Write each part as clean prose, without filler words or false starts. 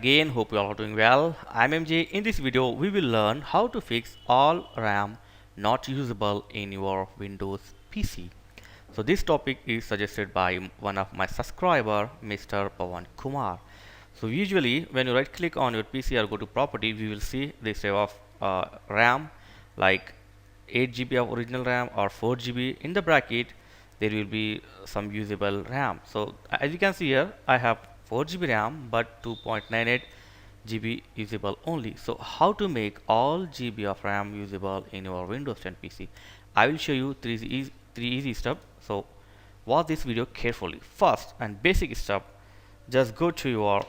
Again, hope you all are doing well. I'm MJ. In this video, we will learn how to fix all RAM not usable in your Windows PC. So this topic is suggested by one of my subscriber, Mr. Pawan Kumar. So usually, when you right click on your PC or go to property, we will see this type of RAM like 8 GB of original RAM or 4 GB. In the bracket there will be some usable RAM. So as you can see here, I have 4 GB RAM but 2.98 GB usable only. So how to make all GB of RAM usable in your Windows 10 PC? I will show you three easy steps. So watch this video carefully. First and basic step, just go to your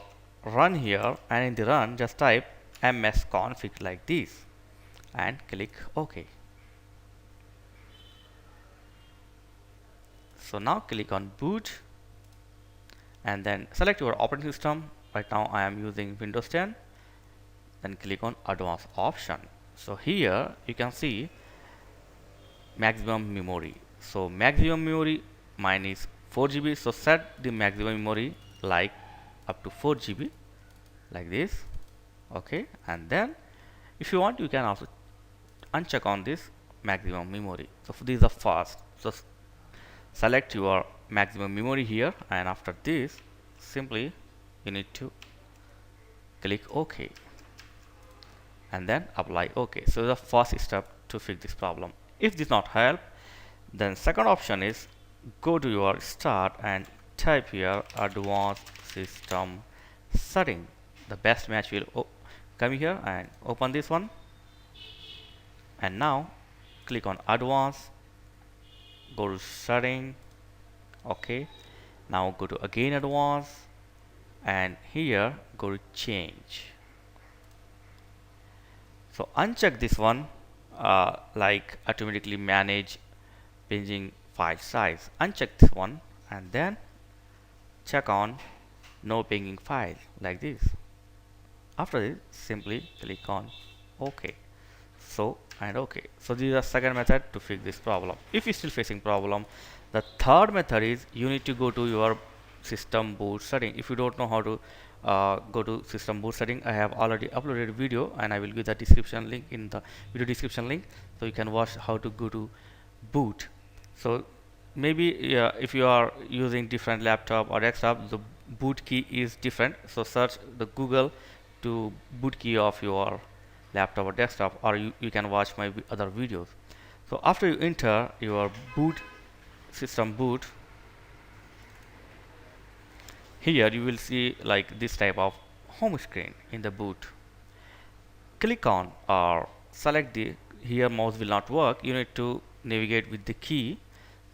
run here, and in the run just type msconfig like this and click OK. So now click on boot and then select your operating system. Right now I am using Windows 10. Then click on advanced option. So here you can see maximum memory. So maximum memory mine is 4 GB. So set the maximum memory like up to 4 GB like this. Okay, and then if you want you can also uncheck on this maximum memory. So this is the first. So select your maximum memory here, and after this simply you need to click OK and then apply OK. So the first step to fix this problem. If this not help, then second option is go to your start and type here advanced system setting. The best match will come here and open this one, and now click on advanced, go to setting. Okay, now go to again advanced, and here go to change. So uncheck this one like automatically manage pinging file size. Uncheck this one and then check on no pinging file like this. After this simply click on OK. So and OK. So this is the second method to fix this problem. If you're still facing problem, the third method is you need to go to your system boot setting. If you don't know how to go to system boot setting, I have already uploaded a video and I will give the description link in the video description link, so you can watch how to go to boot. So maybe if you are using different laptop or desktop, the boot key is different. So search the Google to boot key of your laptop or desktop, or you can watch my other videos. So after you enter your system boot, here you will see like this type of home screen in the boot. Click on or select the, here mouse will not work, you need to navigate with the key.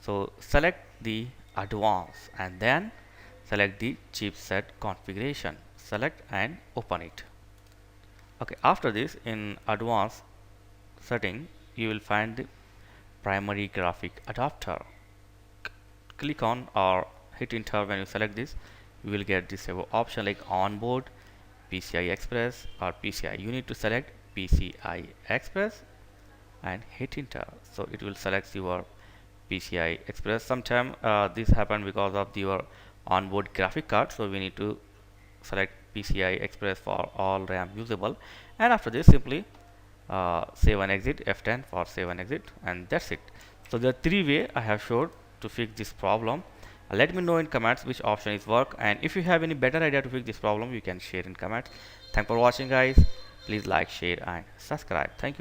So select the advanced and then select the chipset configuration, select and open it. Okay, after this in advanced setting you will find the primary graphic adapter. Click on or hit enter. When you select this, you will get this option like onboard PCI Express or PCI. You need to select PCI Express and hit enter. So it will select your PCI Express. Sometime this happened because of your onboard graphic card, so we need to select PCI Express for all RAM usable, and after this simply save and exit, F10 for save and exit, and that's it. So there are three ways I have showed to fix this problem. Let me know in comments which option is work, and if you have any better idea to fix this problem you can share in comments. Thanks for watching guys. Please like, share and subscribe. Thank you.